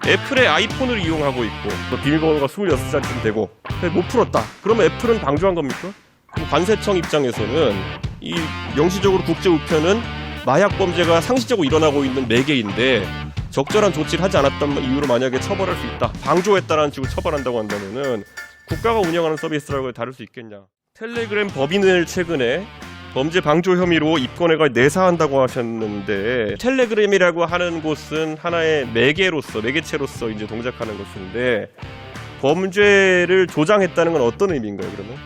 애플의 아이폰을 이용하고 있고 또 비밀번호가 26자리쯤 되고 못 풀었다. 그러면 애플은 방조한 겁니까? 그럼 관세청 입장에서는 이 명시적으로 국제 우편은 마약 범죄가 상시적으로 일어나고 있는 매개인데 적절한 조치를 하지 않았던 이유로 만약에 처벌할 수 있다. 방조했다라는 식으로 처벌한다고 한다면은 국가가 운영하는 서비스라고 다룰 수 있겠냐. 텔레그램 법인을 최근에 범죄 방조 혐의로 입건해가 내사한다고 하셨는데 텔레그램이라고 하는 곳은 하나의 매개체로서 이제 동작하는 것인데 범죄를 조장했다는 건 어떤 의미인가요? 그러면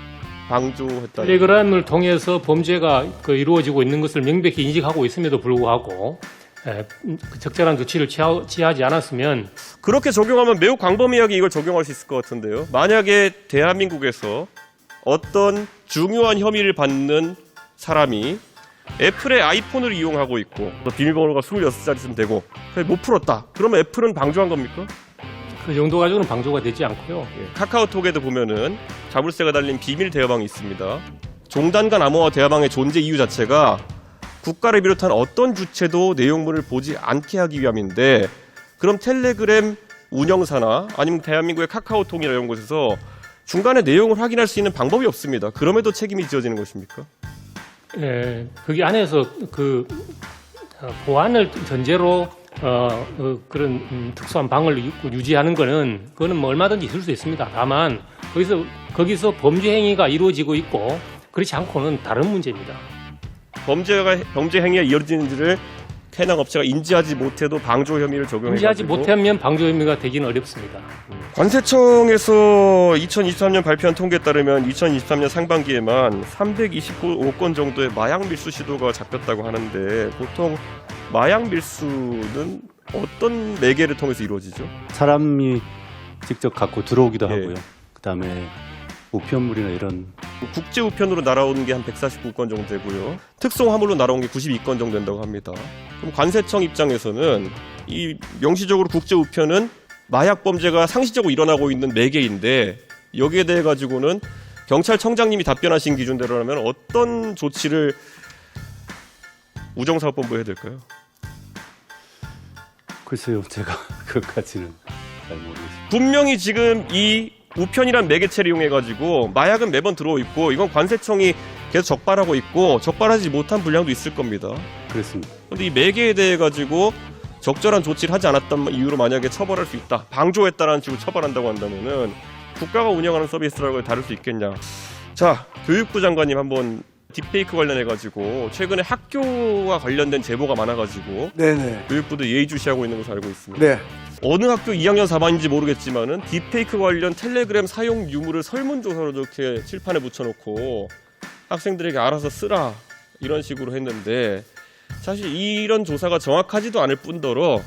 방조했다. 텔레그램을 통해서 범죄가 이루어지고 있는 것을 명백히 인식하고 있음에도 불구하고 적절한 조치를 취하지 않았으면 그렇게 적용하면 매우 광범위하게 이걸 적용할 수 있을 것 같은데요. 만약에 대한민국에서 어떤 중요한 혐의를 받는 사람이 애플의 아이폰을 이용하고 있고 비밀번호가 26자리쯤 되고 못 풀었다. 그러면 애플은 방조한 겁니까? 그 정도 가지고는 방조가 되지 않고요. 카카오톡에도 보면은 자물쇠가 달린 비밀 대화방이 있습니다. 종단간 암호화 대화방의 존재 이유 자체가 국가를 비롯한 어떤 주체도 내용물을 보지 않게 하기 위함인데 그럼 텔레그램 운영사나 아니면 대한민국의 카카오톡이나 이런 곳에서 중간에 내용을 확인할 수 있는 방법이 없습니다. 그럼에도 책임이 지어지는 것입니까? 거기 안에서 보안을 전제로 그런 특수한 방을 유지하는 그거는 뭐 얼마든지 있을 수 있습니다. 다만 거기서 범죄 행위가 이루어지고 있고 그렇지 않고는 다른 문제입니다. 범죄 행위가 이루어지는지를 해당 업체가 인지하지 못해도 방조 혐의를 적용해가지고 인지하지 못하면 방조 혐의가 되기는 어렵습니다. 관세청에서 2023년 발표한 통계에 따르면 2023년 상반기에만 325건 정도의 마약 밀수 시도가 잡혔다고 하는데 보통 마약 밀수는 어떤 매개를 통해서 이루어지죠? 사람이 직접 갖고 들어오기도 예. 하고요. 그다음에 우편물이나 이런 국제 우편으로 날아오는 게 한 149건 정도 되고요. 특송 화물로 날아온 게 92건 정도 된다고 합니다. 그럼 관세청 입장에서는 이 명시적으로 국제 우편은 마약 범죄가 상시적으로 일어나고 있는 매개인데 여기에 대해 가지고는 경찰청장님이 답변하신 기준대로라면 어떤 조치를 우정사업본부에 해야 될까요? 글쎄요, 제가 그것까지는 잘 모르겠습니다. 분명히 지금 이 우편이란 매개체를 이용해가지고 마약은 매번 들어오고 있고 이건 관세청이 계속 적발하고 있고 적발하지 못한 분량도 있을 겁니다. 그렇습니다. 그런데 이 매개에 대해 가지고 적절한 조치를 하지 않았던 이유로 만약에 처벌할 수 있다. 방조했다라는 식으로 처벌한다고 한다면은 국가가 운영하는 서비스라고 다룰 수 있겠냐. 자, 교육부 장관님 한번 딥페이크 관련해가지고 최근에 학교와 관련된 제보가 많아가지고 네네. 교육부도 예의주시하고 있는 것으로 알고 있습니다. 네. 어느 학교 2학년 4반인지 모르겠지만은 딥페이크 관련 텔레그램 사용 유무를 설문조사로 이렇게 칠판에 붙여놓고 학생들에게 알아서 쓰라 이런 식으로 했는데 사실 이런 조사가 정확하지도 않을 뿐더러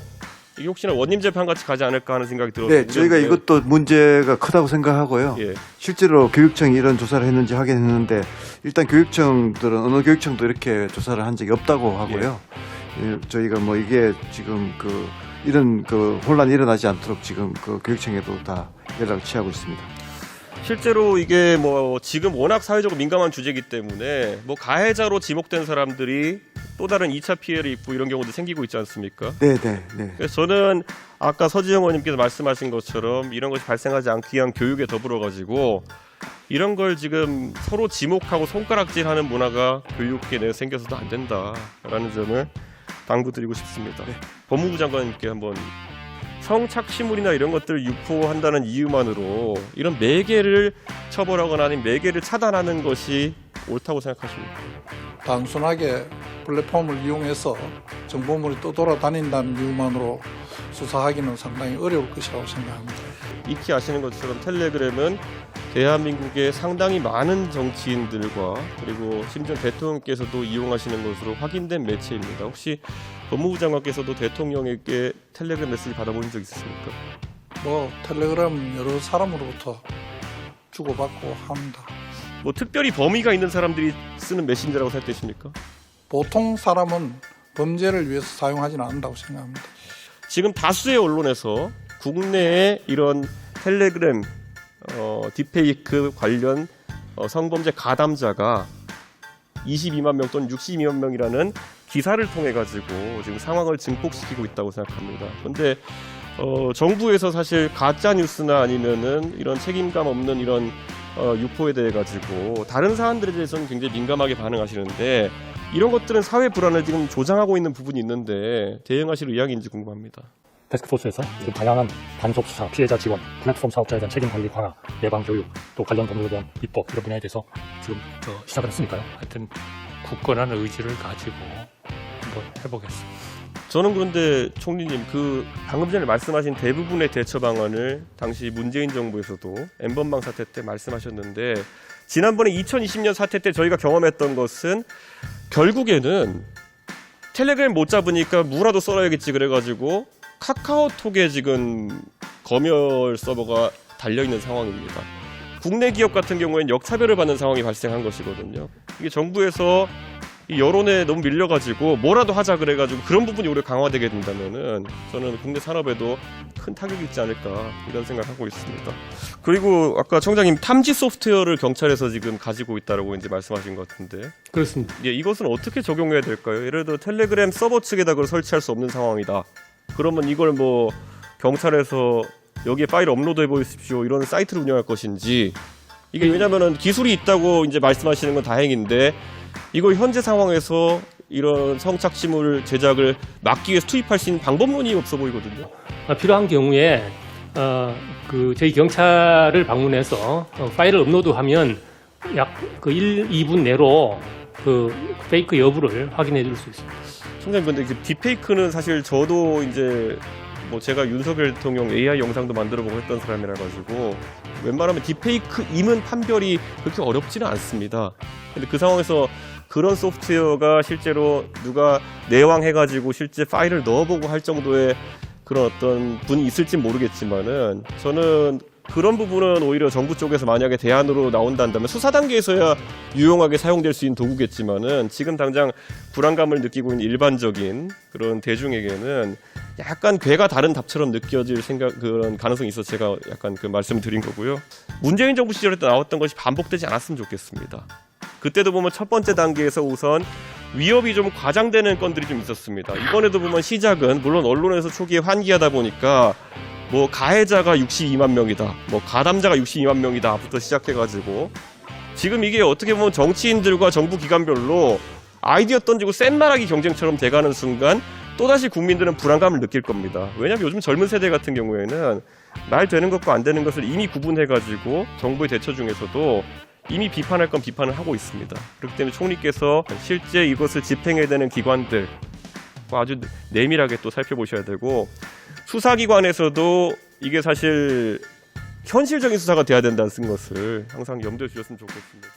이게 혹시나 원님 재판 같이 가지 않을까 하는 생각이 들어요. 네, 저희가 이것도 문제가 크다고 생각하고요. 예. 실제로 교육청이 이런 조사를 했는지 확인 했는데 일단 교육청들은 어느 교육청도 이렇게 조사를 한 적이 없다고 하고요. 예, 저희가 뭐 이게 지금 이런 혼란이 일어나지 않도록 지금 교육청에도 다 연락을 취하고 있습니다. 실제로 이게 뭐 지금 워낙 사회적으로 민감한 주제이기 때문에 뭐 가해자로 지목된 사람들이 또 다른 2차 피해를 입고 이런 경우도 생기고 있지 않습니까? 네. 그래서 저는 아까 서지영 의원님께서 말씀하신 것처럼 이런 것이 발생하지 않기 위한 교육에 더불어 가지고 이런 걸 지금 서로 지목하고 손가락질하는 문화가 교육계 내에 생겨서도 안 된다라는 점을 당부드리고 싶습니다. 네. 법무부 장관님께 한번 성착취물이나 이런 것들을 유포한다는 이유만으로 이런 매개를 처벌하거나 아니면 매개를 차단하는 것이 옳다고 생각하십니까? 단순하게 플랫폼을 이용해서 정보물이 또 돌아다닌다는 이유만으로 수사하기는 상당히 어려울 것이라고 생각합니다. 익히 아시는 것처럼 텔레그램은 대한민국의 상당히 많은 정치인들과 그리고 심지어 대통령께서도 이용하시는 것으로 확인된 매체입니다. 혹시 법무부 장관께서도 대통령에게 텔레그램 메시지 받아보신 적 있으십니까? 텔레그램 여러 사람으로부터 주고받고 합니다. 뭐 특별히 범위가 있는 사람들이 쓰는 메신저라고 생각되십니까? 보통 사람은 범죄를 위해서 사용하지는 않는다고 생각합니다. 지금 다수의 언론에서 국내에 이런 텔레그램 딥페이크 관련 성범죄 가담자가 22만 명 또는 62만 명이라는 기사를 통해 가지고 지금 상황을 증폭시키고 있다고 생각합니다. 그런데 정부에서 사실 가짜 뉴스나 아니면은 이런 책임감 없는 이런 유포에 대해 가지고 다른 사안들에 대해서는 굉장히 민감하게 반응하시는데 이런 것들은 사회 불안을 지금 조장하고 있는 부분이 있는데 대응하실 의향인지 궁금합니다. 태스크포스에서 지금 다양한 단속 수사, 피해자 지원, 플랫폼 사업자에 대한 책임 관리 강화, 예방 교육, 또 관련 법률에 대한 입법 이런 분야에 대해서 지금 시작을 했으니까요. 하여튼 굳건한 의지를 가지고 한번 해보겠습니다. 저는 그런데 총리님 그 방금 전에 말씀하신 대부분의 대처 방안을 당시 문재인 정부에서도 N번방 사태 때 말씀하셨는데 지난번에 2020년 사태 때 저희가 경험했던 것은 결국에는 텔레그램 못 잡으니까 무라도 썰어야겠지 그래가지고 카카오톡에 지금 검열 서버가 달려있는 상황입니다. 국내 기업 같은 경우에는 역차별을 받는 상황이 발생한 것이거든요. 이게 정부에서 이 여론에 너무 밀려가지고 뭐라도 하자 그래가지고 그런 부분이 오히려 강화되게 된다면은 저는 국내 산업에도 큰 타격이 있지 않을까 이런 생각하고 있습니다. 그리고 아까 청장님 탐지 소프트웨어를 경찰에서 지금 가지고 있다라고 이제 말씀하신 것 같은데 그렇습니다. 예, 이것은 어떻게 적용해야 될까요? 예를 들어 텔레그램 서버 측에다 그걸 설치할 수 없는 상황이다. 그러면 이걸 뭐 경찰에서 여기에 파일 업로드해 보십시오 이런 사이트를 운영할 것인지 이게 왜냐면은 기술이 있다고 이제 말씀하시는 건 다행인데 이걸 현재 상황에서 이런 성착취물 제작을 막기 위해서 투입할 수 있는 방법론이 없어 보이거든요. 필요한 경우에 저희 경찰을 방문해서 파일을 업로드하면 약 그 1, 2분 내로 그 페이크 여부를 확인해 줄 수 있습니다. 총장님 근데 그 딥페이크는 사실 저도 이제 뭐 제가 윤석열 대통령 AI 영상도 만들어보고 했던 사람이라 가지고 웬만하면 딥페이크임은 판별이 그렇게 어렵지는 않습니다. 근데 그 상황에서 그런 소프트웨어가 실제로 누가 내왕해가지고 실제 파일을 넣어보고 할 정도의 그런 어떤 분이 있을진 모르겠지만은 저는 그런 부분은 오히려 정부 쪽에서 만약에 대안으로 나온다면 수사 단계에서야 유용하게 사용될 수 있는 도구겠지만은 지금 당장 불안감을 느끼고 있는 일반적인 그런 대중에게는 약간 궤가 다른 답처럼 느껴질 그런 가능성이 있어서 제가 약간 그 말씀을 드린 거고요. 문재인 정부 시절에 나왔던 것이 반복되지 않았으면 좋겠습니다. 그때도 보면 첫 번째 단계에서 우선 위협이 좀 과장되는 건들이 좀 있었습니다. 이번에도 보면 시작은 물론 언론에서 초기에 환기하다 보니까 뭐 가해자가 62만 명이다, 뭐 가담자가 62만 명이다부터 시작해가지고 지금 이게 어떻게 보면 정치인들과 정부 기관별로 아이디어 던지고 센 말하기 경쟁처럼 돼가는 순간 또다시 국민들은 불안감을 느낄 겁니다. 왜냐하면 요즘 젊은 세대 같은 경우에는 말 되는 것과 안 되는 것을 이미 구분해가지고 정부의 대처 중에서도 이미 비판할 건 비판을 하고 있습니다. 그렇기 때문에 총리께서 실제 이것을 집행해야 되는 기관들 아주 내밀하게 또 살펴보셔야 되고 수사기관에서도 이게 사실 현실적인 수사가 돼야 된다는 것을 항상 염두에 두셨으면 좋겠습니다.